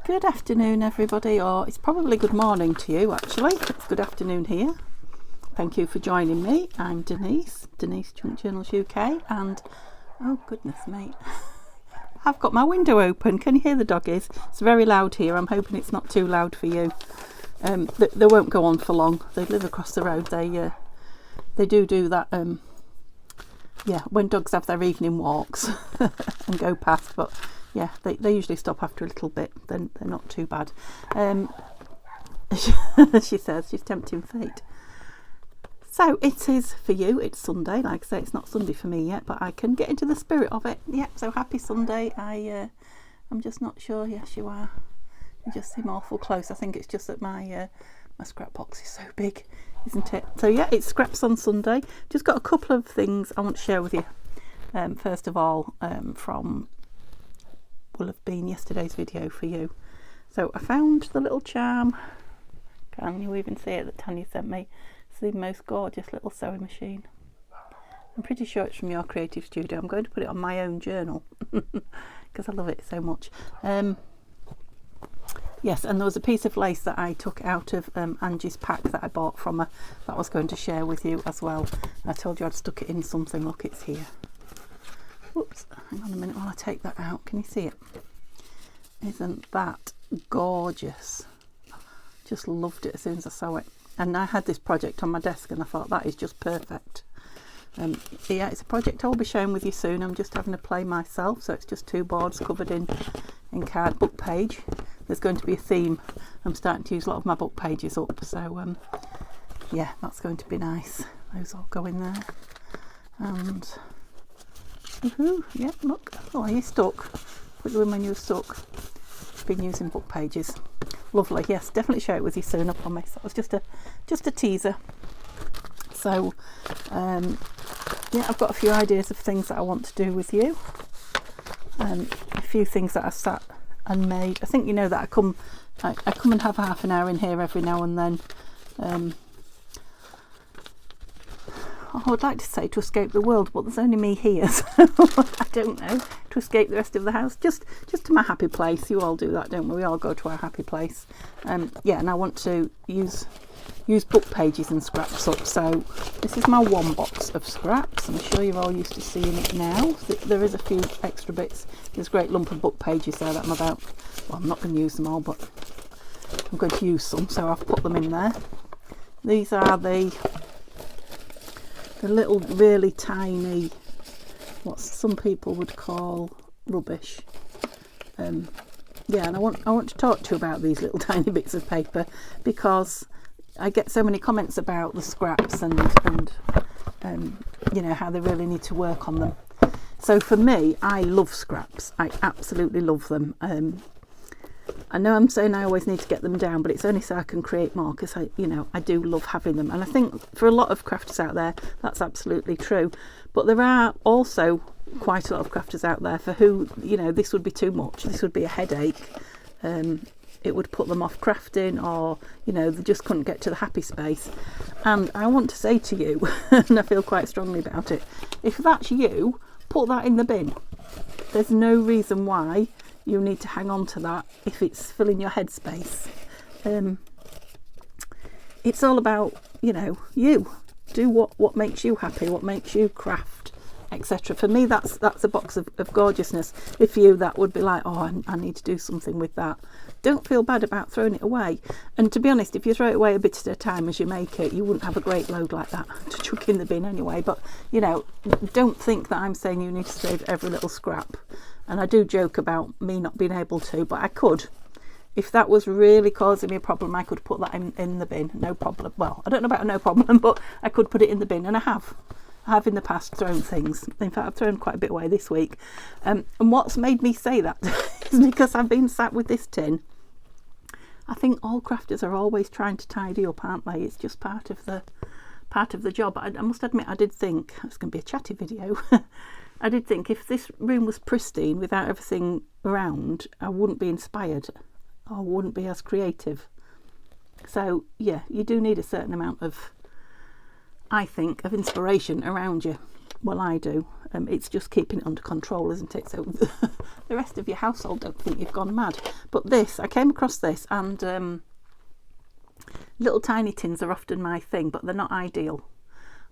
Good afternoon, everybody, or it's probably good morning to you, actually. It's good afternoon here. Thank you for joining me. I'm Denise Junk Journals UK, and oh goodness me, I've got my window open. Can you hear the doggies? It's very loud here. I'm hoping it's not too loud for you. They won't go on for long. They live across the road. They do that. Yeah, when dogs have their evening walks and go past, but yeah, they usually stop after a little bit. Then they're not too bad. She says she's tempting fate. So it is for you. It's Sunday. Like I say, it's not Sunday for me yet, but I can get into the spirit of it. Yep. So happy Sunday. I'm just not sure. Yes, you are. You just seem awful close. I think it's just that my scrap box is so big, isn't it? So yeah, it's Scraps on Sunday. Just got a couple of things I want to share with you. First of all, from will have been yesterday's video for you. So I found the little charm. Can you even see it that Tanya sent me? It's the most gorgeous little sewing machine. I'm pretty sure it's from your creative studio. I'm going to put it on my own journal because I love it so much. Yes, and there was a piece of lace that I took out of Angie's pack that I bought from her that I was going to share with you as well. I told you I'd stuck it in something. Look, it's here. Whoops, hang on a minute while I take that out. Can you see it? Isn't that gorgeous? Just loved it as soon as I saw it. And I had this project on my desk and I thought that is just perfect. Yeah, it's a project I'll be sharing with you soon. I'm just having to play myself, so it's just two boards covered in card book page. There's going to be a theme. I'm starting to use a lot of my book pages up, so yeah, that's going to be nice. Those all go in there. And yeah, look. Oh, are you stuck? Put you in when you're stuck. Been using book pages. Lovely. Yes, definitely share it with you soon, I promise. That was just a teaser. So yeah, I've got a few ideas of things that I want to do with you. A few things that I sat and made. I think you know that I come and have half an hour in here every now and then. I would like to say to escape the world, but there's only me here, so I don't know. To escape the rest of the house, just to my happy place. You all do that, don't we? We all go to our happy place. Yeah, and I want to use book pages and scraps up. So this is my one box of scraps. I'm sure you're all used to seeing it now. There is a few extra bits. There's a great lump of book pages there that I'm about. Well, I'm not going to use them all, but I'm going to use some, so I've put them in there. These are the little really tiny, what some people would call rubbish. Yeah, and I want to talk to you about these little tiny bits of paper because I get so many comments about the scraps and you know how they really need to work on them. So for me, I love scraps. I absolutely love them. I know I'm saying I always need to get them down, but it's only so I can create more because I do love having them. And I think for a lot of crafters out there, that's absolutely true. But there are also quite a lot of crafters out there for who, this would be too much. This would be a headache. It would put them off crafting, or, they just couldn't get to the happy space. And I want to say to you, and I feel quite strongly about it, if that's you, put that in the bin. There's no reason why you need to hang on to that if it's filling your headspace. It's all about, you. Do what makes you happy, what makes you craft, etc. For me, that's a box of gorgeousness. If for you, that would be like, oh, I need to do something with that. Don't feel bad about throwing it away. And to be honest, if you throw it away a bit at a time as you make it, you wouldn't have a great load like that to chuck in the bin anyway. But, don't think that I'm saying you need to save every little scrap. And I do joke about me not being able to, but I could. If that was really causing me a problem, I could put that in the bin. No problem. Well, I don't know about no problem, but I could put it in the bin, and I have. I have in the past thrown things. In fact, I've thrown quite a bit away this week. And what's made me say that is because I've been sat with this tin. I think all crafters are always trying to tidy up, aren't they? It's just part of the job. I must admit, I did think it's going to be a chatty video. I did think if this room was pristine without everything around, I wouldn't be inspired. I wouldn't be as creative. So yeah, you do need a certain amount of, I think, of inspiration around you. Well, I do. It's just keeping it under control, isn't it? So the rest of your household don't think you've gone mad. But this, I came across this, and little tiny tins are often my thing, but they're not ideal.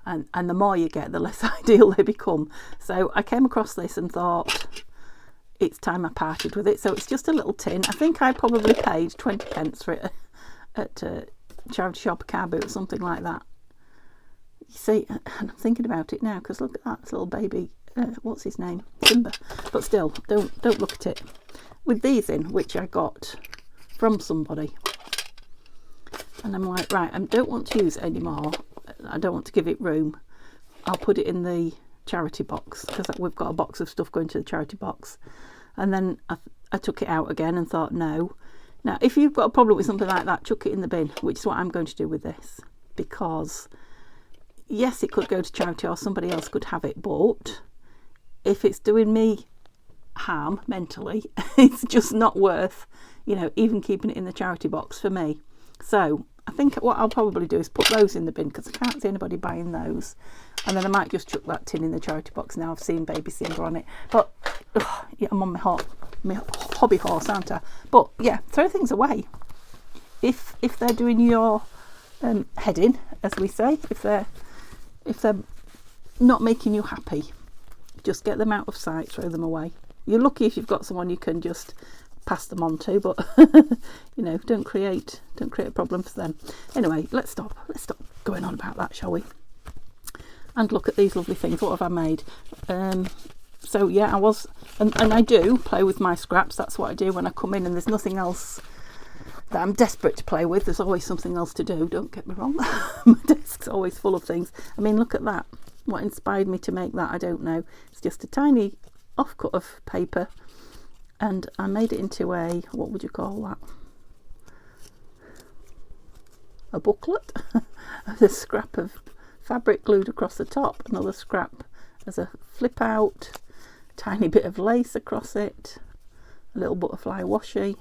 And the more you get, the less ideal they become. So I came across this and thought, it's time I parted with it. So it's just a little tin. I think I probably paid 20 pence for it at a charity shop, a car boot, something like that. You see, and I'm thinking about it now, because look at that, this little baby, what's his name? Simba. But still, don't look at it. With these in, which I got from somebody. And I'm like, right, I don't want to use it anymore. I don't want to give it room. I'll put it in the charity box, because we've got a box of stuff going to the charity box. And then I took it out again and thought, no. Now, if you've got a problem with something like that, chuck it in the bin, which is what I'm going to do with this. Because, yes, it could go to charity or somebody else could have it, but if it's doing me harm mentally, it's just not worth, you know, even keeping it in the charity box for me. So I think what I'll probably do is put those in the bin, because I can't see anybody buying those. And then I might just chuck that tin in the charity box. Now I've seen baby Simba on it. But yeah, I'm on my hobby horse, aren't I? But yeah, throw things away. If they're doing your head in, as we say, if they're not making you happy, just get them out of sight, throw them away. You're lucky if you've got someone you can just pass them on to, but you know, don't create a problem for them. Anyway, let's stop going on about that, shall we? And look at these lovely things. What have I made? So yeah, I was, and I do play with my scraps. That's what I do when I come in and there's nothing else that I'm desperate to play with. There's always something else to do, don't get me wrong. My desk's always full of things. I mean, look at that. What inspired me to make that, I don't know. It's just a tiny offcut of paper, and I made it into a, what would you call that? A booklet. A scrap of fabric glued across the top, another scrap as a flip out, tiny bit of lace across it, a little butterfly washi.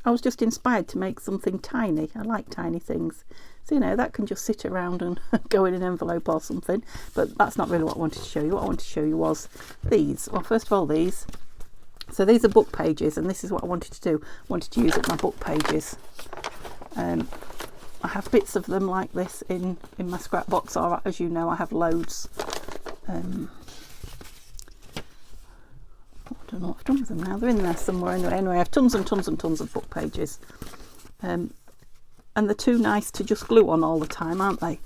I was just inspired to make something tiny. I like tiny things. So, you know, that can just sit around and go in an envelope or something. But that's not really what I wanted to show you. What I wanted to show you was these. Well, first of all, these. So these are book pages, and this is what I wanted to do. I wanted to use up my book pages. I have bits of them like this in my scrap box, or as you know, I have loads. I don't know what I've done with them now. They're in there somewhere anyway. I have tons and tons and tons of book pages. And they're too nice to just glue on all the time, aren't they?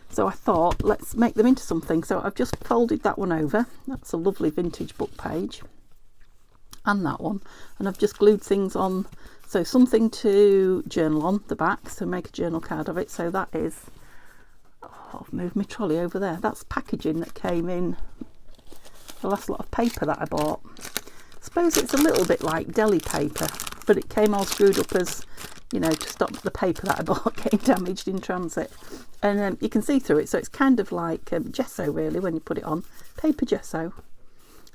So I thought, let's make them into something. So I've just folded that one over. That's a lovely vintage book page. And that one. And I've just glued things on. So something to journal on the back. So make a journal card of it. So that is... Oh, I've moved my trolley over there. That's packaging that came in the last lot of paper that I bought. I suppose it's a little bit like deli paper, but it came all screwed up as, you know, to stop the paper that I bought getting damaged in transit. And you can see through it, so it's kind of like gesso really when you put it on. Paper gesso.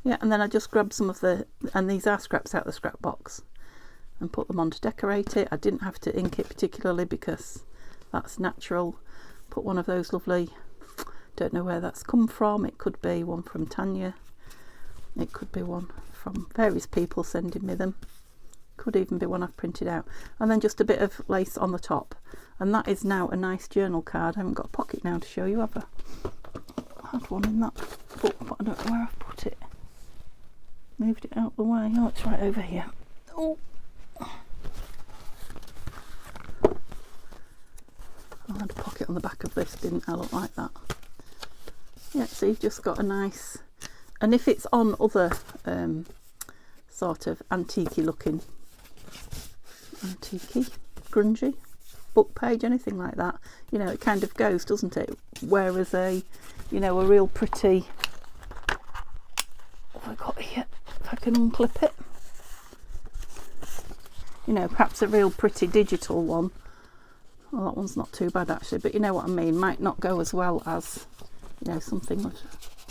Yeah, and then I just grabbed some of the, and these are scraps out of the scrap box, and put them on to decorate it. I didn't have to ink it particularly because that's natural. Put one of those lovely, don't know where that's come from. It could be one from Tanya. It could be one from various people sending me them. Could even be one I've printed out. And then just a bit of lace on the top. And that is now a nice journal card. I haven't got a pocket now to show you, have I? I had one in that book, but I don't know where I've put it. Moved it out the way. Oh, it's right over here. Oh. I had a pocket on the back of this, didn't I? Look like that. Yeah, so you've just got a nice... And if it's on other sort of antique-y looking, antique-y, grungy book page, anything like that, you know, it kind of goes, doesn't it? Whereas a, you know, a real pretty, what have I got here? If I can unclip it. You know, perhaps a real pretty digital one. Well, that one's not too bad actually, but you know what I mean, might not go as well as, you know, something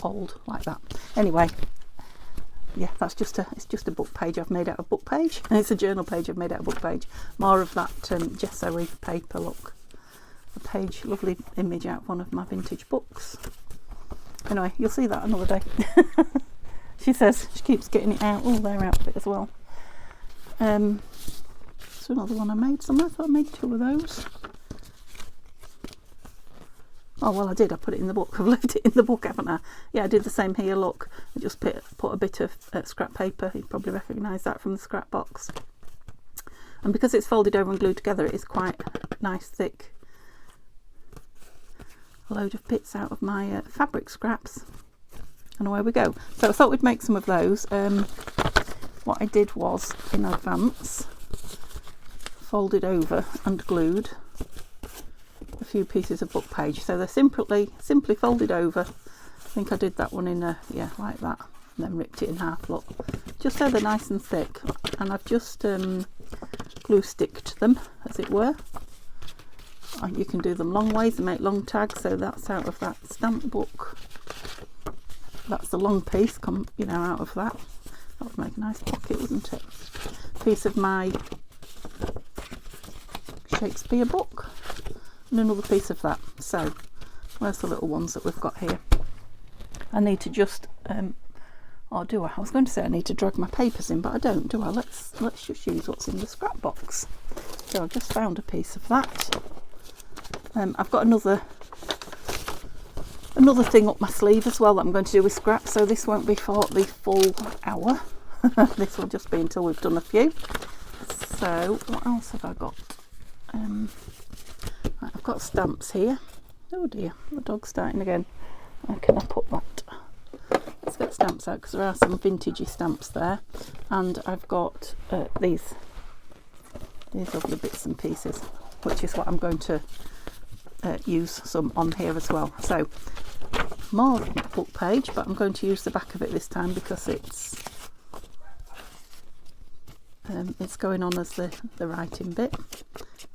old like that. Anyway, yeah, that's just a book page I've made out of book page, and it's a journal page I've made out of book page. More of that gesso-y paper look. A page, lovely image out of one of my vintage books. Anyway, you'll see that another day. She says she keeps getting it out. Oh, their outfit as well. It's another one I made somewhere. I thought I made 2 of those. Oh, well, I did. I put it in the book. I've left it in the book, haven't I? Yeah, I did the same here. Look, I just put a bit of scrap paper. You probably recognise that from the scrap box. And because it's folded over and glued together, it is quite nice, thick. A load of bits out of my fabric scraps. And away we go. So I thought we'd make some of those. What I did was, in advance, folded over and glued a few pieces of book page. So they're simply folded over. I think I did that one in yeah, like that, and then ripped it in half. Look, just so they're nice and thick. And I've just glue sticked them, as it were. And you can do them long ways and make long tags. So that's out of that stamp book. That's the long piece, you know, out of that. That would make a nice pocket, wouldn't it? Piece of my Shakespeare book. And another piece of that. So where's the little ones that we've got here? I need to just or do I? I was going to say I need to drag my papers in, but I don't, do I? Let's just use what's in the scrap box. So I've just found a piece of that. I've got another thing up my sleeve as well that I'm going to do with scrap, so this won't be for the full hour. This will just be until we've done a few. So what else have I got? Right, I've got stamps here. Oh dear, the dog's starting again. Where can I put that? Let's get stamps out because there are some vintagey stamps there. And I've got these lovely bits and pieces, which is what I'm going to use some on here as well. So more book page, but I'm going to use the back of it this time because it's going on as the writing bit.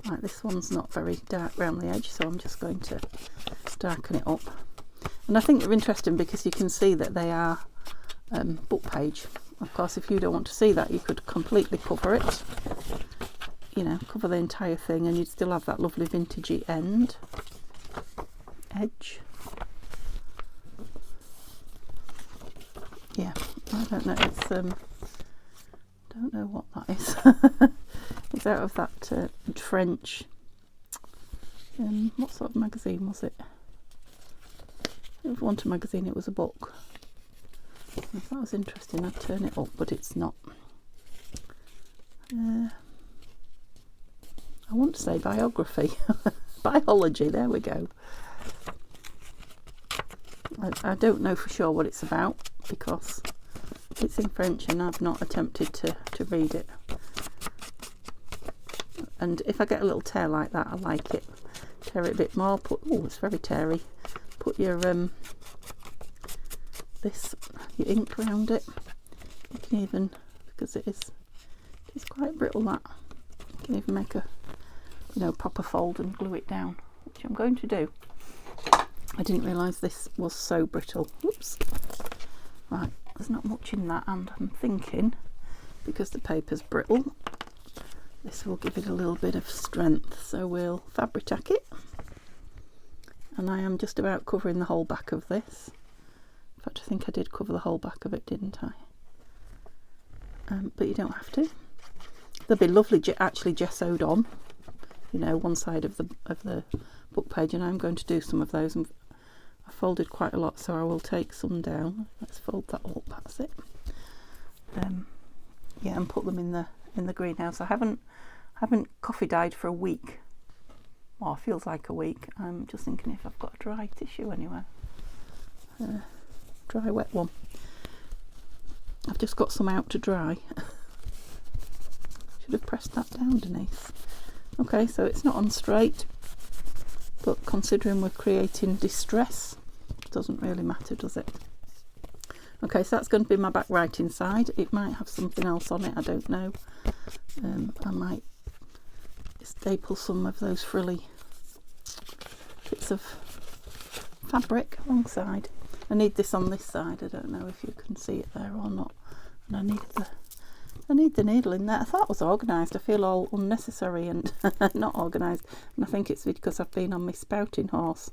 Right, this one's not very dark around the edge, so I'm just going to darken it up. And I think they're interesting because you can see that they are book page. Of course, if you don't want to see that, you could completely cover it, you know, cover the entire thing, and you'd still have that lovely vintagey edge. Yeah, I don't know, it's don't know what that is. It's out of that French, what sort of magazine was it? It wasn't a magazine, it was a book. If that was interesting, I'd turn it up, but it's not. I want to say biography. Biology, there we go. I don't know for sure what it's about because it's in French and I've not attempted to read it. And if I get a little tear like that, I like it. Tear it a bit more. Oh, it's very teary. Put your your ink around it. You can even, because it's quite brittle, that you can even make a proper fold and glue it down, which I'm going to do. I didn't realise this was so brittle. Oops. Right, there's not much in that, and I'm thinking because the paper's brittle, this will give it a little bit of strength. So we'll Fabri-Tac it, and I am just about covering the whole back of this. In fact, I think I did cover the whole back of it, didn't I? But you don't have to. They'll be lovely actually gessoed on, you know, one side of the book page, and I'm going to do some of those. And I folded quite a lot, so I will take some down. Let's fold that up. That's it. Yeah, and put them in the greenhouse. I haven't coffee dyed for a week. Well, it feels like a week. I'm just thinking if I've got a dry tissue anywhere. Dry wet one. I've just got some out to dry. Should have pressed that down, Denise. Okay, so it's not on straight, but considering we're creating distress, it doesn't really matter, does it? Okay, so that's going to be my back writing side. It might have something else on it, I don't know. I might staple some of those frilly bits of fabric alongside. I need this on this side. I don't know if you can see it there or not. And I need the needle in there. I thought it was organised. I feel all unnecessary and not organised. And I think it's because I've been on my spouting horse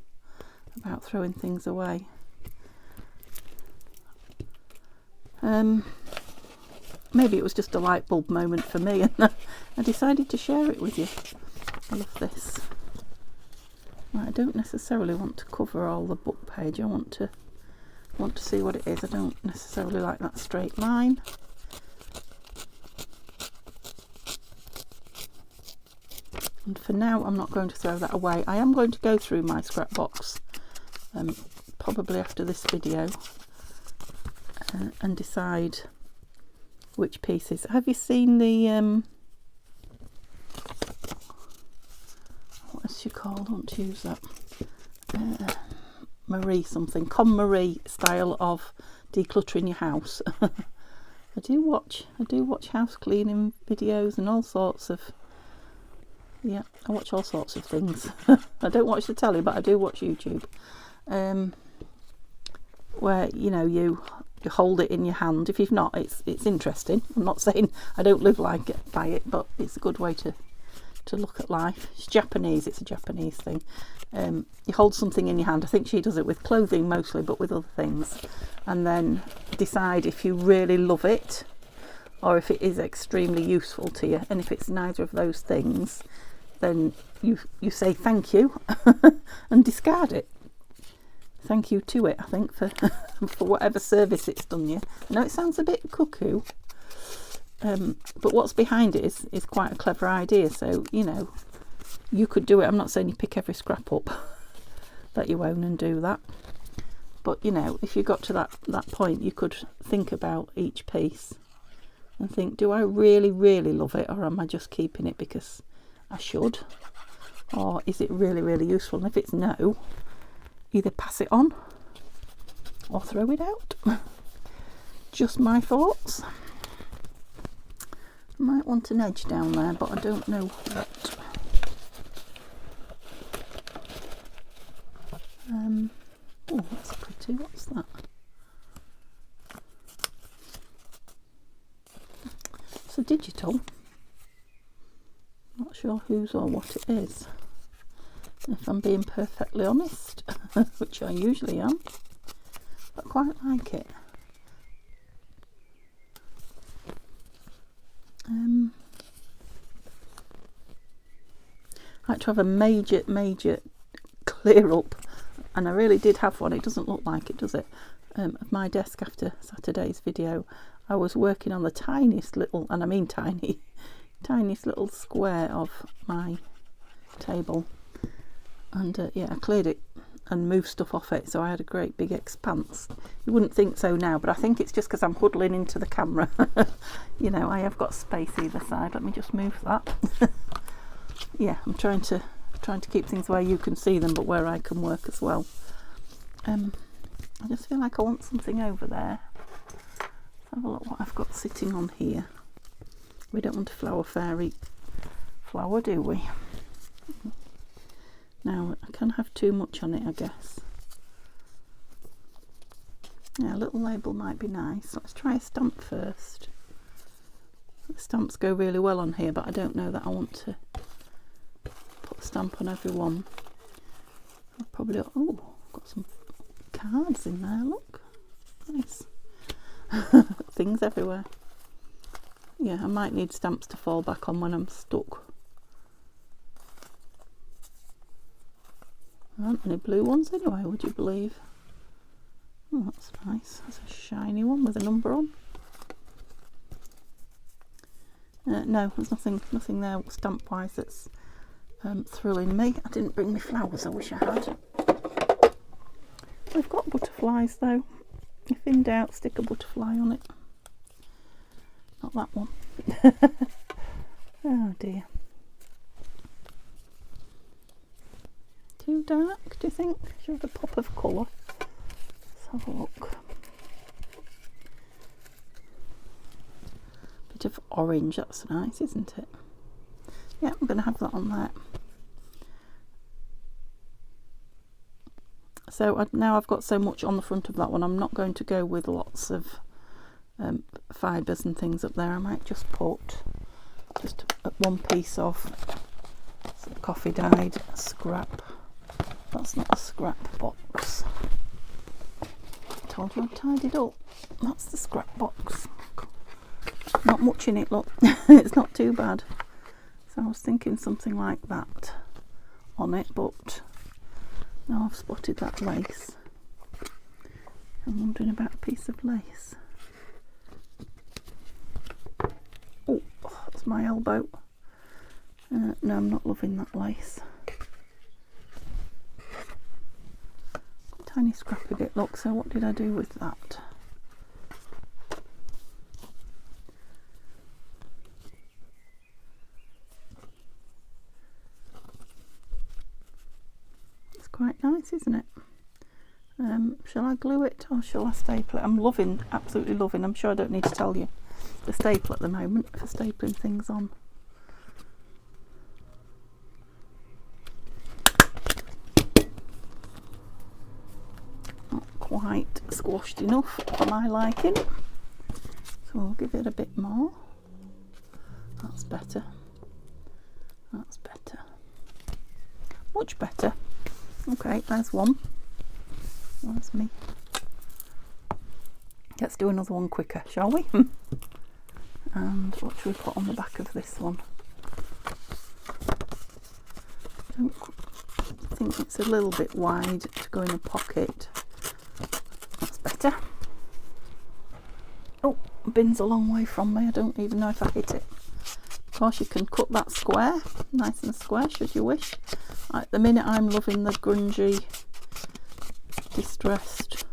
about throwing things away. Maybe it was just a light bulb moment for me, and I decided to share it with you. I love this. Right, I don't necessarily want to cover all the book page. I want to see what it is. I don't necessarily like that straight line. And for now, I'm not going to throw that away. I am going to go through my scrap box, probably after this video, and decide which pieces. Have you seen the what is she called? I want to use that. Marie something, Marie style of decluttering your house. I do watch house cleaning videos and all sorts of, yeah, I watch all sorts of things. I don't watch the telly, but I do watch YouTube, where you hold it in your hand. If you've not, it's interesting. I'm not saying I don't live like it by it, but it's a good way to look at life. It's Japanese. It's a Japanese thing. You hold something in your hand. I think she does it with clothing mostly, but with other things, and then decide if you really love it or if it is extremely useful to you. And if it's neither of those things, then you say thank you and discard it. Thank you to it, I think, for for whatever service it's done you. I know it sounds a bit cuckoo, but what's behind it is quite a clever idea. So you could do it. I'm not saying you pick every scrap up that you own and do that, but if you got to that point, you could think about each piece and think, do I really, really love it, or am I just keeping it because I should? Or is it really, really useful? And if it's no, either pass it on or throw it out. Just my thoughts. I might want an edge down there, but I don't know what. Oh, that's pretty. What's that? It's a digital. Not sure whose or what it is, if I'm being perfectly honest, which I usually am, but I quite like it. I like to have a major clear up, and I really did have one. It doesn't look like it, does it? Of my desk after Saturday's video. I was working on the tiniest little, and I mean tiniest little square of my table, and yeah, I cleared it and moved stuff off it, so I had a great big expanse. You wouldn't think so now, but I think it's just because I'm huddling into the camera. I have got space either side. Let me just move that. Yeah, I'm trying to keep things where you can see them, but where I can work as well. I just feel like I want something over there. Let's have a look what I've got sitting on here. We don't want a flower fairy flower, do we? Now, I can have too much on it, I guess. Yeah, a little label might be nice. Let's try a stamp first. The stamps go really well on here, but I don't know that I want to put a stamp on every one. I'll probably, oh, got some cards in there, look. Nice. Things everywhere. Yeah, I might need stamps to fall back on when I'm stuck. There aren't any blue ones anyway, would you believe? Oh, that's nice. That's a shiny one with a number on. No, there's nothing there stamp wise that's thrilling me. I didn't bring my flowers, I wish I had. We've got butterflies though. If in doubt, stick a butterfly on it. Not that one. Oh dear. Too dark, do you think? Should have a pop of colour. Let's have a look. Bit of orange, that's nice, isn't it? Yeah, I'm going to have that on there. So now I've got so much on the front of that one, I'm not going to go with lots of fibres and things up there. I might just put one piece of coffee dyed scrap. That's not a scrap box. I told you I'd tidied up. that's the scrap box. Not much in it, look. It's not too bad. So I was thinking something like that on it, but now I've spotted that lace. I'm wondering about a piece of lace. Oh, that's my elbow. No, I'm not loving that lace. Tiny scrappy bit, look. So what did I do with that? It's quite nice, isn't it? Shall I glue it or shall I staple it? I'm loving, absolutely loving. I'm sure I don't need to tell you the staple at the moment for stapling things on. Not quite squashed enough for my liking, so I'll give it a bit more. That's better. That's better. Much better. Okay, there's one. That's me. Let's do another one quicker, shall we? And what should we put on the back of this one? I don't think it's a little bit wide to go in a pocket. That's better. Oh, bin's a long way from me. I don't even know if I hit it. Of course, you can cut that square, nice and square, should you wish. At the minute, I'm loving the grungy, distressed,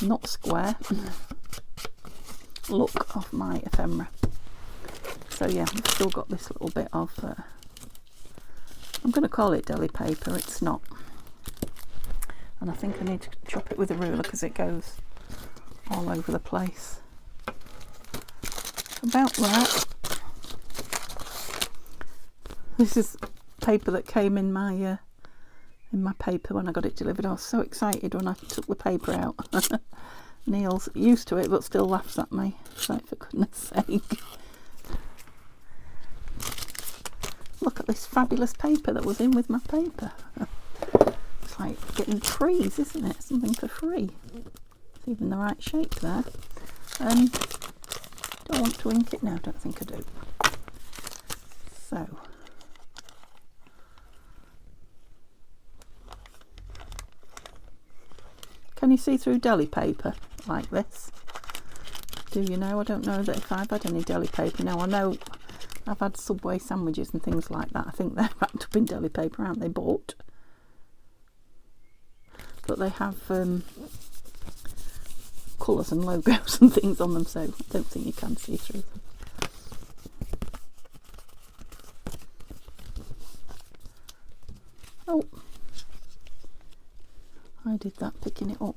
not square look of my ephemera. So yeah, I've still got this little bit of I'm going to call it deli paper. It's not, and I think I need to chop it with a ruler because it goes all over the place. About that. This is paper that came in my paper when I got it delivered. I was so excited when I took the paper out. Neil's used to it but still laughs at me. It's like, for goodness sake. Look at this fabulous paper that was in with my paper. It's like getting trees, isn't it? Something for free. It's even the right shape there. Don't want to ink it now, don't think I do. So can you see through deli paper like this? Do you know? I don't know that if I've had any deli paper. Now I know I've had Subway sandwiches and things like that. I think they're wrapped up in deli paper, aren't they, bought? But they have colours and logos and things on them, so I don't think you can see through them. Oh, I did that picking it up.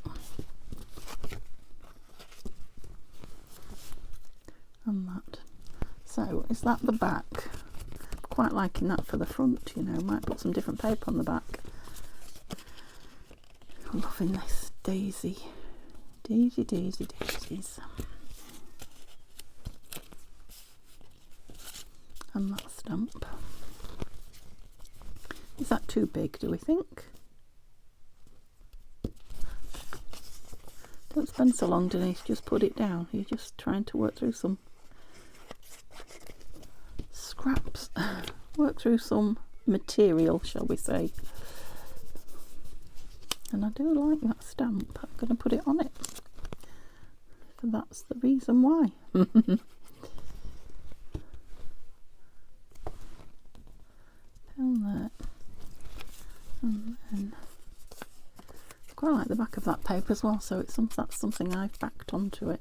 And that. So is that the back? Quite liking that for the front, you know. Might put some different paper on the back. I'm loving this daisy. Daisy, daisy, daisies. And that stamp. Is that too big, do we think? Don't spend so long, Denise, just put it down. You're just trying to work through some scraps. Work through some material, shall we say. And I do like that stamp. I'm going to put it on it. So that's the reason why. Down there. And then I quite like the back of that paper as well, so it's that's something I've backed onto it,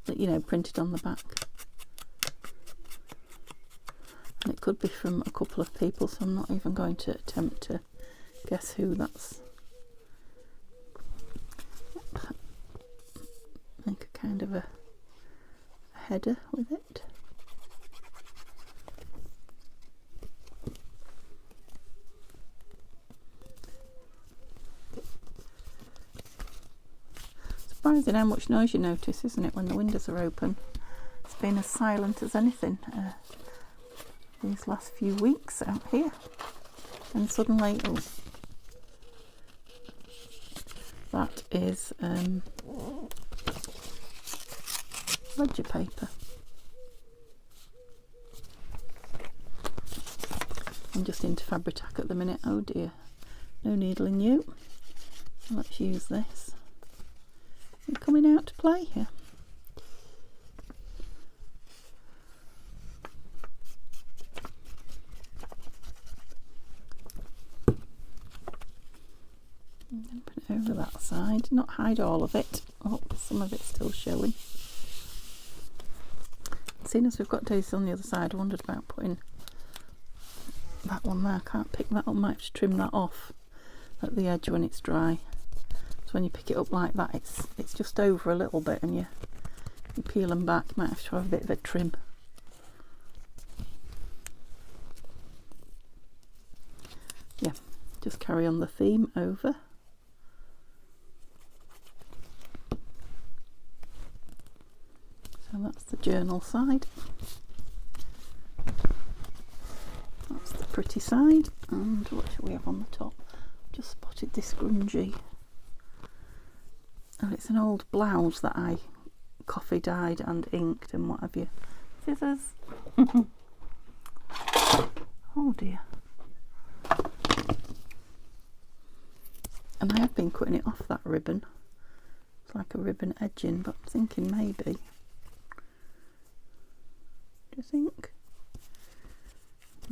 that, you know, printed on the back. And it could be from a couple of people, so I'm not even going to attempt to guess who that's. Make a kind of a header with it. Surprising how much noise you notice, isn't it, when the windows are open? It's been as silent as anything these last few weeks out here, and suddenly, oh, that is ledger paper. I'm just into Fabri-Tac at the minute. Oh dear, no needling you. So let's use this. You're coming out to play here. And then put it over that side. Not hide all of it. Oh, some of it's still showing. Seeing as we've got daisies on the other side, I wondered about putting that one there. I can't pick that up. Might have to trim that off at the edge when it's dry. So when you pick it up like that, it's just over a little bit, and you peel them back. You might have to have a bit of a trim. Yeah, just carry on the theme over. So that's the journal side. That's the pretty side. And what should we have on the top? Just spotted this grungy. And it's an old blouse that I coffee dyed and inked and what have you. Scissors. Oh dear. And I have been cutting it off, that ribbon. It's like a ribbon edging, but I'm thinking maybe. Do you think?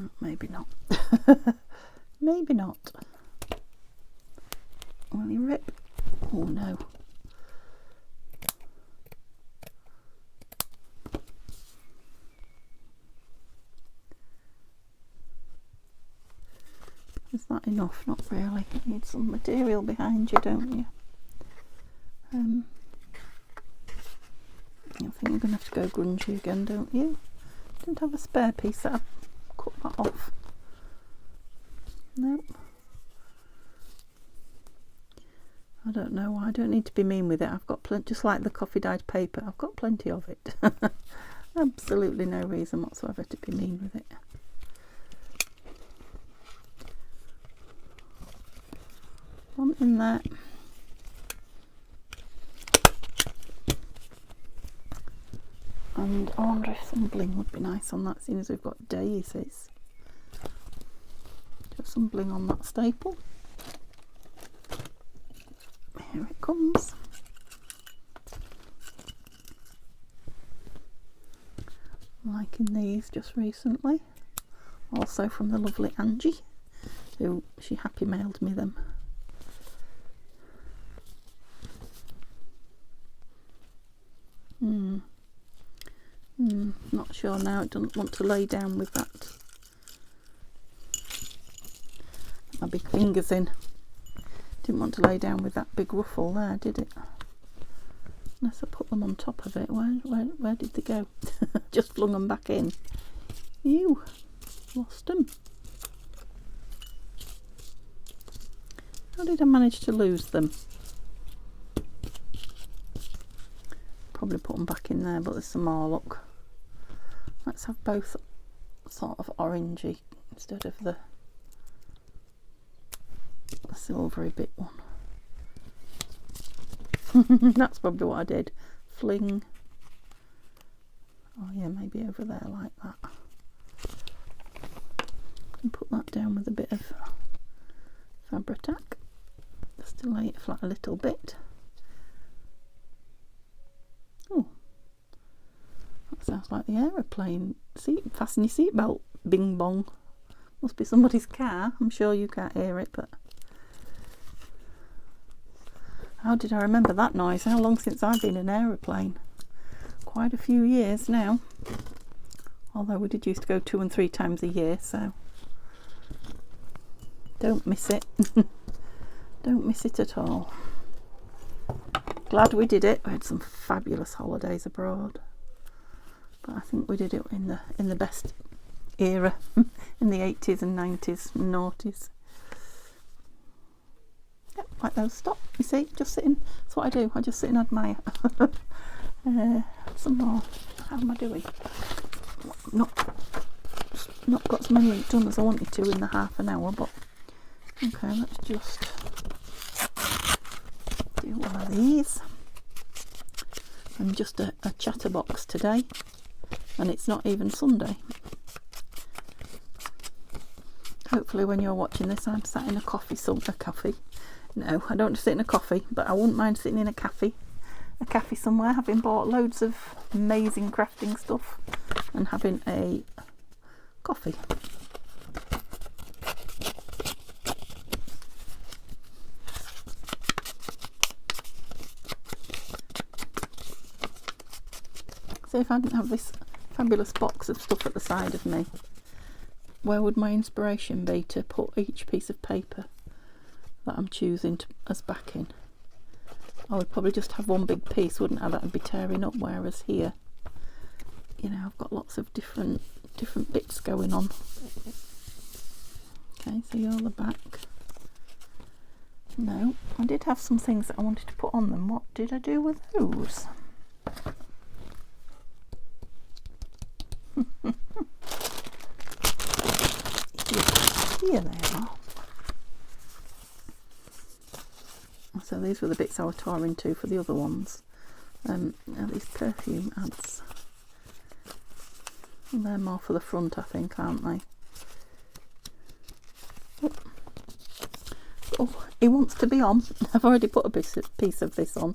Oh, maybe not. Maybe not. Will you rip? Oh no. Is that enough? Not really. You need some material behind you, don't you? I think you're going to have to go grungy again, don't you? Don't have a spare piece that I've cut that off. Nope. I don't know why. I don't need to be mean with it. I've got plenty, just like the coffee dyed paper, I've got plenty of it. Absolutely no reason whatsoever to be mean with it. One in there. And I wonder if some bling would be nice on that, seeing as we've got daisies. Just some bling on that staple. Here it comes. I'm liking these just recently. Also from the lovely Angie, who she happy mailed me them. Not sure now, it doesn't want to lay down with that. My big fingers in. Didn't want to lay down with that big ruffle there, did it? Unless I put them on top of it. Where did they go? Just flung them back in. Ew, lost them. How did I manage to lose them? Probably put them back in there, but there's some more, look. Let's have both sort of orangey instead of the silvery bit one. That's probably what I did. Fling. Oh yeah, maybe over there like that. And put that down with a bit of Fabri-Tac. Just to lay it flat a little bit. Oh, that sounds like the aeroplane. Fasten your seatbelt. Bing bong. Must be somebody's car. I'm sure you can't hear it, but how did I remember that noise? How long since I've been in an aeroplane? Quite a few years now. Although we did used to go 2 and 3 times a year, so don't miss it. Don't miss it at all. Glad we did it. We had some fabulous holidays abroad, but I think we did it in the best era, in the 80s and 90s and noughties. Yep, like those. Stop. You see, just sitting. That's what I do. I just sit and admire. Some more. How am I doing? Not got as many done as I wanted to in the half an hour, but okay. Let's just do one of these. I'm just a chatterbox today, and it's not even Sunday. Hopefully when you're watching this I'm sat in a coffee. No, I don't sit in a coffee, but I wouldn't mind sitting in a cafe somewhere, having bought loads of amazing crafting stuff and having a coffee. So if I didn't have this fabulous box of stuff at the side of me, where would my inspiration be to put each piece of paper that I'm choosing as backing? I would probably just have one big piece, wouldn't I? That would be tearing up, whereas here, you know, I've got lots of different bits going on. Okay, so you're the back. No, I did have some things that I wanted to put on them. What did I do with those? Here they are. So these were the bits I was tore into for the other ones. Now these perfume ads. And they're more for the front, I think, aren't they? Oh, he wants to be on. I've already put a piece of this on.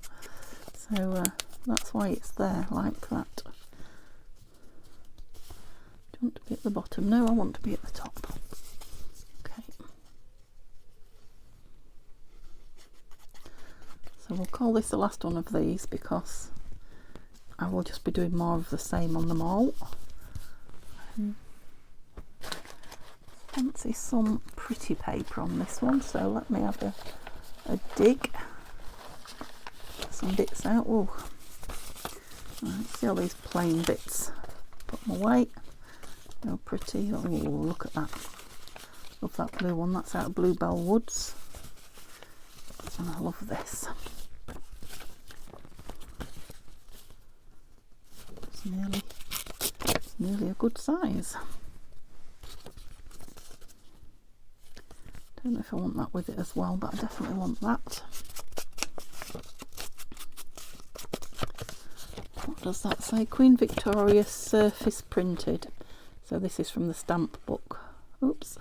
So that's why it's there like that. Do you want to be at the bottom? No, I want to be at the top. Okay. So we'll call this the last one of these because I will just be doing more of the same on them all. Fancy some pretty paper on this one, so let me have a dig. Get some bits out. Oh, right, see all these plain bits. Put them away. They're pretty. Oh, look at that. Love that blue one. That's out of Bluebell Woods. And I love this. It's nearly a good size. Don't know if I want that with it as well, but I definitely want that. What does that say? Queen Victoria surface printed. So this is from the stamp book. Oops.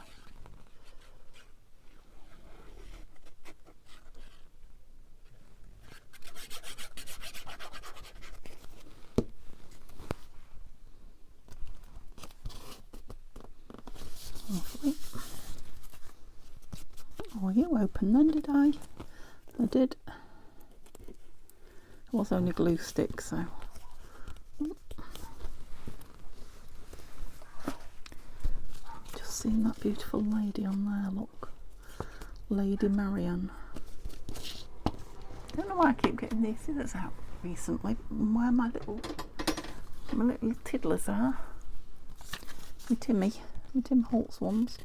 Lovely. Oh, you opened then, did I? I did. It was only glue stick, so. Just seen that beautiful lady on there, look. Lady Marianne. I don't know why I keep getting these scissors out recently. Where my little tiddlers are. My Tim Holtz ones.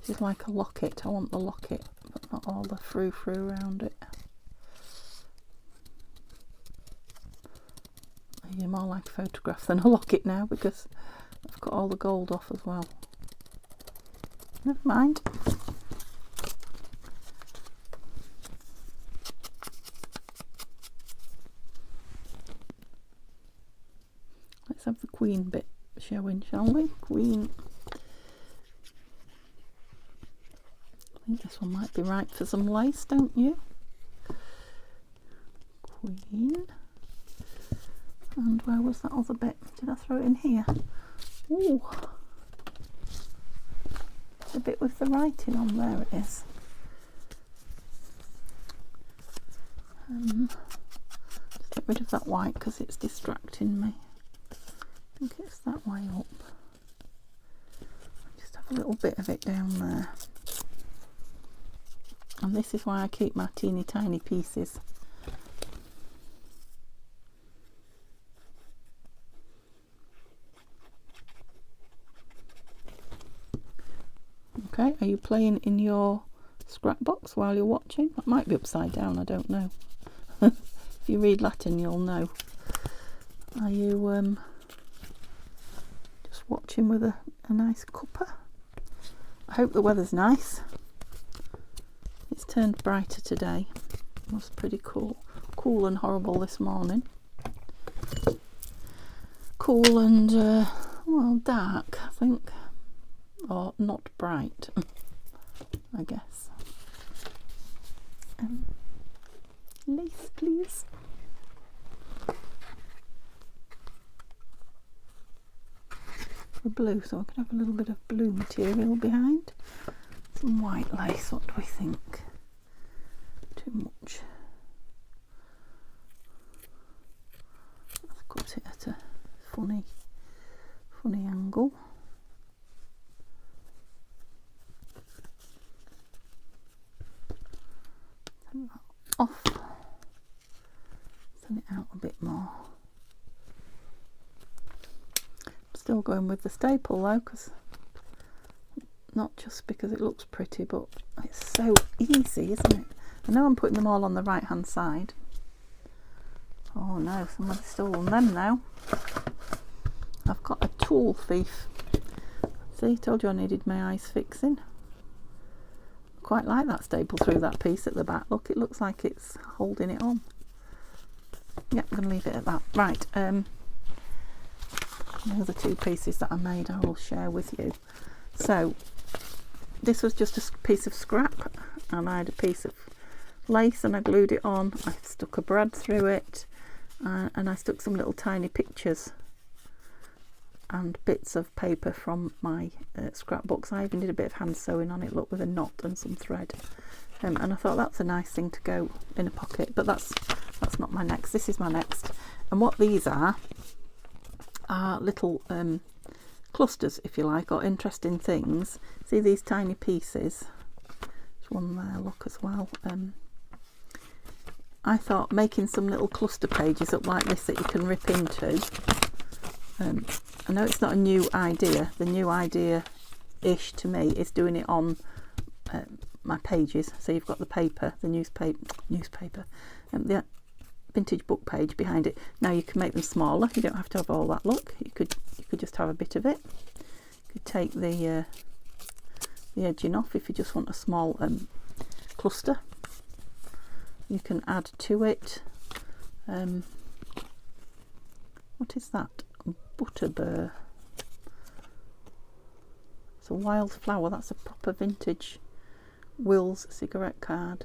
It's like a locket. I want the locket, but not all the frou around it. You're more like a photograph than a locket now because I've got all the gold off as well. Never mind. Let's have the Queen bit showing, shall we? Queen. I think this one might be right for some lace, don't you? Queen. And where was that other bit? Did I throw it in here? Ooh. The bit with the writing on, there it is. Just get rid of that white because it's distracting me. I think it's that way up. Just have a little bit of it down there. And this is why I keep my teeny tiny pieces. Okay, are you playing in your scrap box while you're watching? That might be upside down, I don't know. If you read Latin you'll know. Are you just watching with a nice cuppa? I hope the weather's nice. It's turned brighter today. It was pretty cool and horrible this morning. Cool and well, dark, I think, or not bright, I guess. Lace, please. For blue, so I can have a little bit of blue material behind. Some white lace, what do we think? Too much. I've cut it at a funny angle. Turn that off. Thin it out a bit more. Still going with the staple though, because not just because it looks pretty, but it's so easy, isn't it? I know I'm putting them all on the right hand side. Oh no, somebody's stolen them now. I've got a tool thief. See, told you I needed my eyes fixing. Quite like that staple through that piece at the back. Look, it looks like it's holding it on. Yep, I'm going to leave it at that. Right, those are two pieces that I made I will share with you. So this was just a piece of scrap, and I had a piece of lace and I glued it on. I stuck a brad through it, and I stuck some little tiny pictures and bits of paper from my scrapbooks. I even did a bit of hand sewing on it, look, with a knot and some thread, and I thought that's a nice thing to go in a pocket. But that's not my next. This is my next. And what these are little clusters, if you like, or interesting things. See these tiny pieces? There's one there, look, as well. I thought making some little cluster pages up like this that you can rip into. I know it's not a new idea. The new idea-ish to me is doing it on my pages. So you've got the paper, the newspaper, the vintage book page behind it. Now you can make them smaller. You don't have to have all that. Look, you could just have a bit of it. You could take the edging off if you just want a small cluster. You can add to it. What is that? Butterbur. It's a wild flower. That's a proper vintage Will's cigarette card.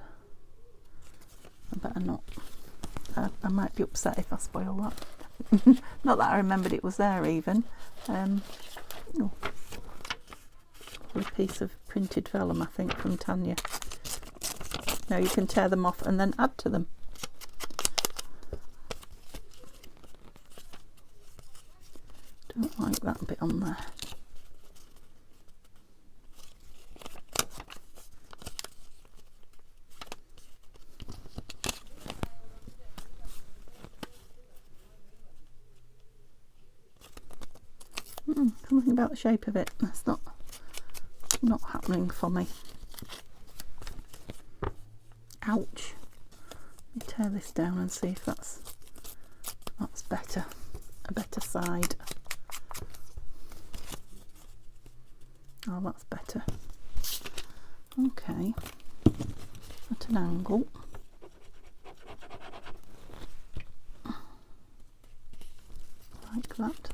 I better not. I might be upset if I spoil that. Not that I remembered it was there even. Oh, a piece of printed vellum, I think, from Tanya. Now you can tear them off and then add to them. Don't like that bit on there. Something about the shape of it. That's not happening for me. Ouch. Let me tear this down and see if that's better. A better side. Oh, that's better. Okay. At an angle. Like that.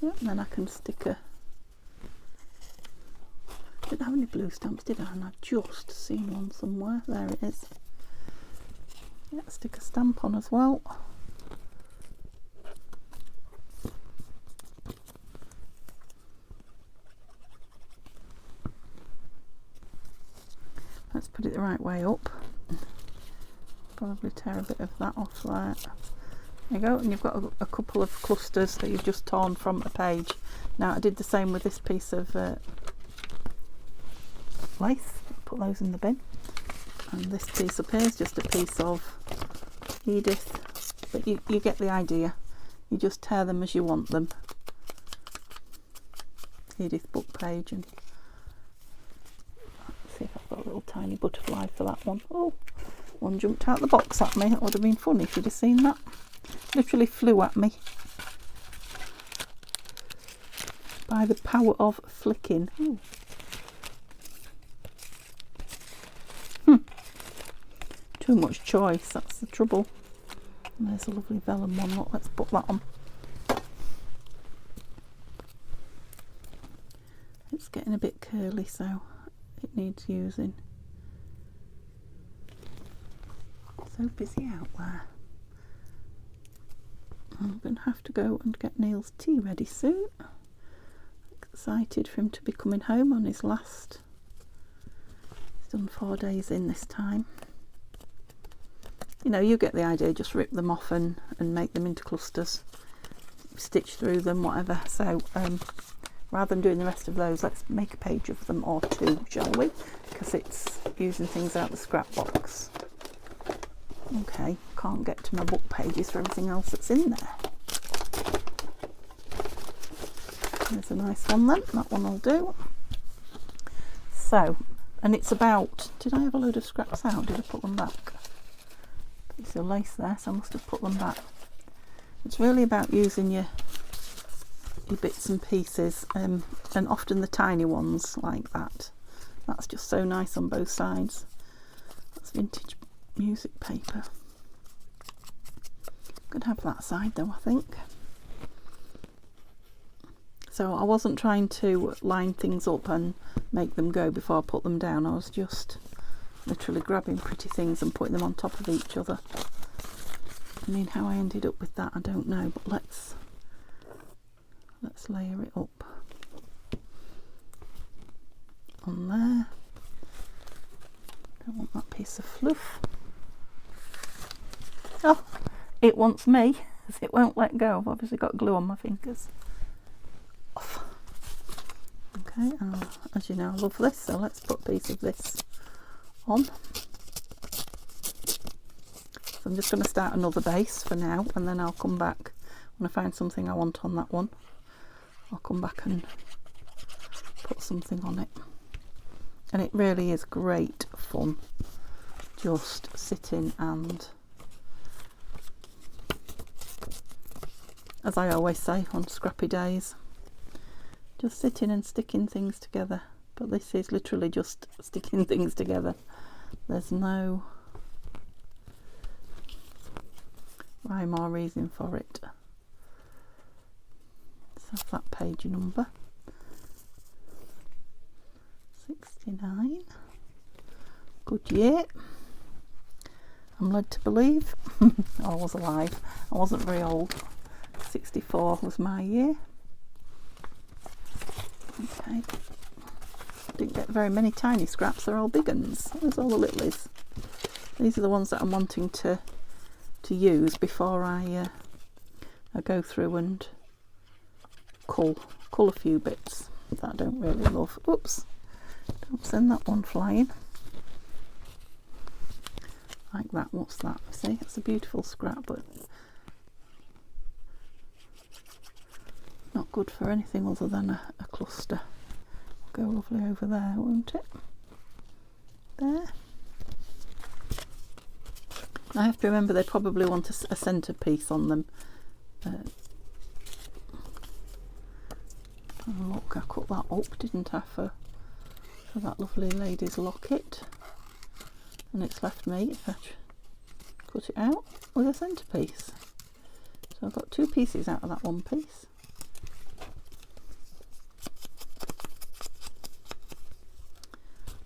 Yep, and then I can stick a... Didn't have any blue stamps, did I? And I've just seen one somewhere. There it is. Yeah, stick a stamp on as well. Let's put it the right way up. Probably tear a bit of that off there. There you go, and you've got a couple of clusters that you've just torn from a page. Now I did the same with this piece of lace. Put those in the bin. And this piece up here is just a piece of Edith, but you get the idea. You just tear them as you want them. Edith book page, and let's see if I've got a little tiny butterfly for that one. Oh, one jumped out the box at me. That would have been funny if you'd have seen that. Literally flew at me by the power of flicking. too much choice, that's the trouble. And there's a lovely vellum one. Look, let's put that on. It's getting a bit curly, so it needs using. So busy out there. I'm going to have to go and get Neil's tea ready soon. Excited for him to be coming home on his last. He's done 4 days in this time. You know, you get the idea, just rip them off and make them into clusters. Stitch through them, whatever. So rather than doing the rest of those, let's make a page of them or two, shall we? Because it's using things out of the scrap box. Okay, can't get to my book pages for everything else that's in there. There's a nice one then, that one will do. So, and it's about, did I have a load of scraps out? Did I put them back? Piece of lace there, so I must have put them back. It's really about using your bits and pieces, and often the tiny ones like that. That's just so nice on both sides. That's vintage music paper. Could have that side though, I think. So I wasn't trying to line things up and make them go before I put them down. I was just literally grabbing pretty things and putting them on top of each other. I mean, how I ended up with that, I don't know, but let's layer it up on there. Don't want that piece of fluff. Oh, it wants me, as it won't let go. I've obviously got glue on my fingers. Off. Okay, as you know, I love this, so let's put a piece of this on. So I'm just going to start another base for now, and then I'll come back when I find something I want on that one. I'll come back and put something on it. And it really is great fun, just sitting and, as I always say on scrappy days, just sitting and sticking things together. But this is literally just sticking things together. There's no rhyme or reason for it. Let's have that page number. 69. Good year. I'm led to believe. I was alive. I wasn't very old. 64 was my year. Okay. Didn't get very many tiny scraps. They're all big ones. There's all the littlies. These are the ones that I'm wanting to use before I go through and cull a few bits that I don't really love. Oops. Don't send that one flying. Like that. What's that? See, it's a beautiful scrap, but not good for anything other than a cluster. Go lovely over there, won't it? There. I have to remember they probably want a centrepiece on them. Oh, look, I cut that up, didn't I, for that lovely lady's locket, and it's left me, if I cut it out, with a centrepiece. So I've got two pieces out of that one piece.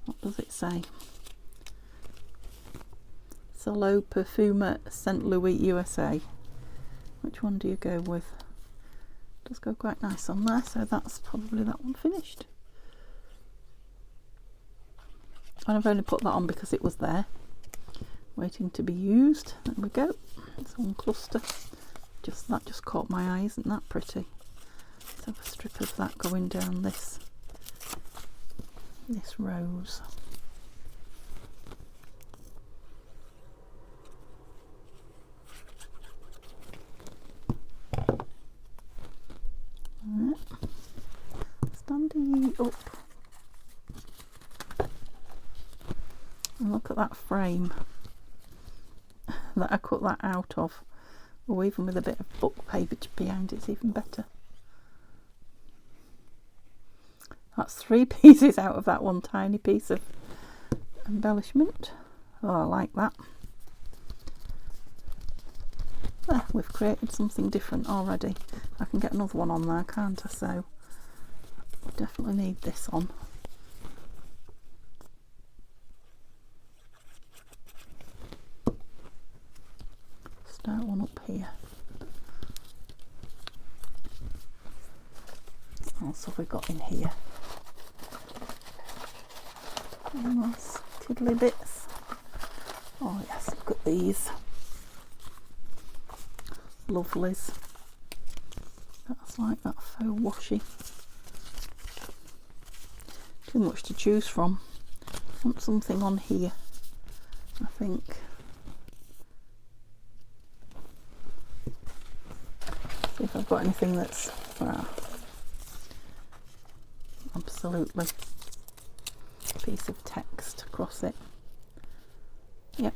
What does it say? Solo Perfumer St. Louis, USA. Which one do you go with? It does go quite nice on there, so that's probably that one finished. And I've only put that on because it was there, waiting to be used. There we go. It's one cluster. That just caught my eye. Isn't that pretty? Let's have a strip of that going down this rose. Right. Standing up. And look at that frame that I cut that out of. Oh, even with a bit of book paper behind it's even better. That's 3 pieces out of that one tiny piece of embellishment. Oh, I like that. There, we've created something different already. I can get another one on there, can't I? So definitely need this on. Start one up here. What else have we got in here? Nice tiddly bits. Oh yes, look at these. Lovelies. That's like that faux washi. Too much to choose from. Want something on here, I think. See if I've got anything that's absolutely piece of text across it. Yep.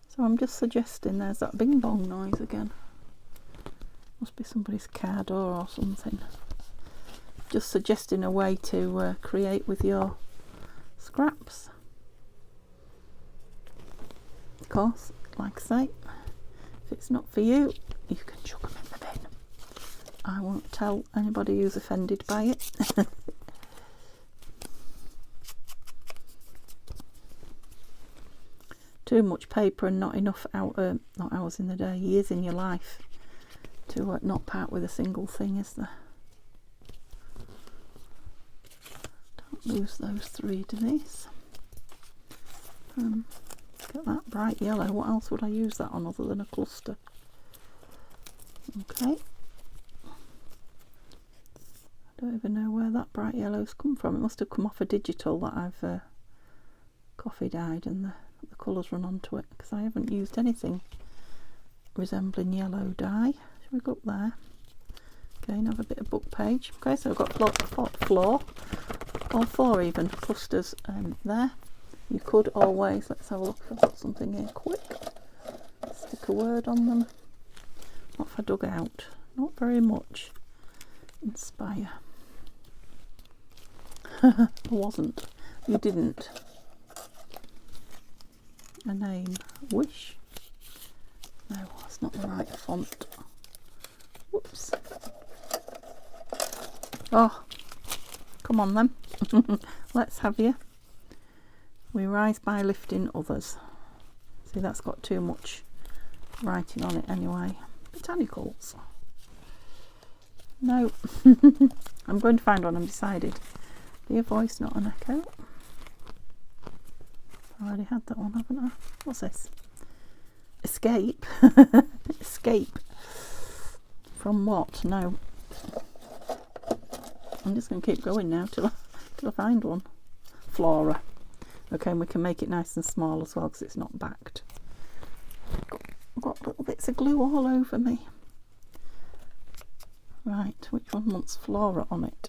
So I'm just suggesting, there's that bing bong noise again. Must be somebody's car door or something. Just suggesting a way to create with your scraps. Of course, like I say, if it's not for you, you can chuck them in the bin. I won't tell anybody who's offended by it. Too much paper and not enough not hours in the day, years in your life to not part with a single thing, is there? Don't lose those 3 Denise. Get that bright yellow. What else would I use that on other than a cluster? Okay. I don't even know where that bright yellow's come from. It must have come off a digital that I've coffee dyed and the colours run onto it, because I haven't used anything resembling yellow dye. Shall we go up there? Again, have a bit of book page. Okay, so I've got floor, or 4 even clusters there. You could always, let's have a look if I've got something here quick. Stick a word on them. What have I dug out? Not very much. Inspire. I wasn't. You didn't. A name. Wish. No, that's not the right font. Whoops. Oh, come on then. Let's have you. We rise by lifting others. See, that's got too much writing on it anyway. Botanicals. No. I'm going to find one, I'm decided. Be a voice, not an echo. I already had that one, haven't I? What's this? Escape. Escape. From what? No. I'm just going to keep going now till I find one. Flora. Okay, and we can make it nice and small as well because it's not backed. I've got little bits of glue all over me. Right, which one wants Flora on it?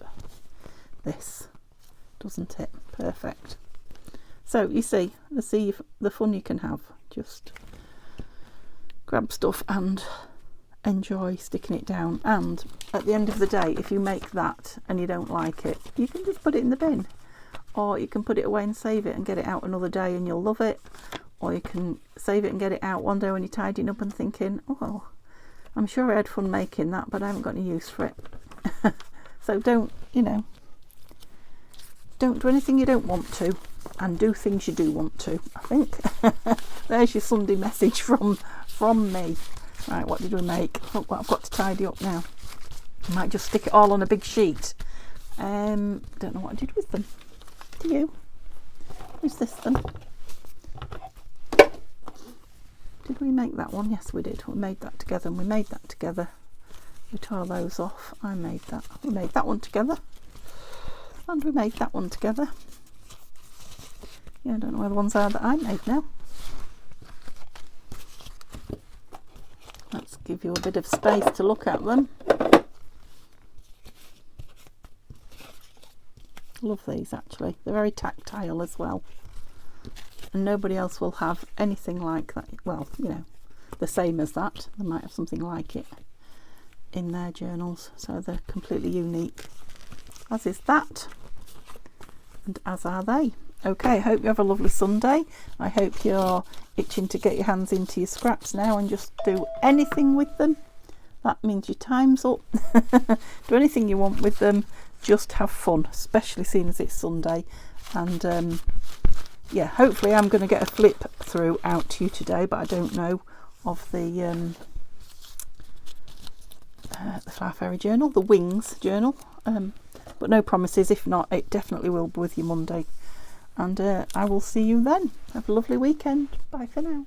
This, doesn't it? Perfect. So you see the fun you can have. Just grab stuff and enjoy sticking it down. And at the end of the day, if you make that and you don't like it, you can just put it in the bin. Or you can put it away and save it and get it out another day and you'll love it. Or you can save it and get it out one day when you're tidying up and thinking, oh, I'm sure I had fun making that, but I haven't got any use for it. So don't do anything you don't want to, and do things you do want to, I think. There's your Sunday message from me. Right, what did we make? Look what I've got to tidy up now. I might just stick it all on a big sheet. Don't know what I did with them. Do you? Is this them? Did we make that one? Yes, we did. We made that together, and we made that together. We tore those off. I made that. We made that one together. And we made that one together. Yeah, I don't know where the ones are that I made now. Let's give you a bit of space to look at them. Love these actually. They're very tactile as well. And nobody else will have anything like that. Well, you know, the same as that. They might have something like it in their journals. So they're completely unique. As is that. And as are they. Okay, I hope you have a lovely Sunday. I hope you're itching to get your hands into your scraps now and just do anything with them. That means your time's up. Do anything you want with them. Just have fun, especially seeing as it's Sunday. And yeah, hopefully I'm going to get a flip through out to you today, but I don't know, of the Flower Fairy journal, the Wings journal. But no promises. If not, it definitely will be with you Monday. And I will see you then. Have a lovely weekend. Bye for now.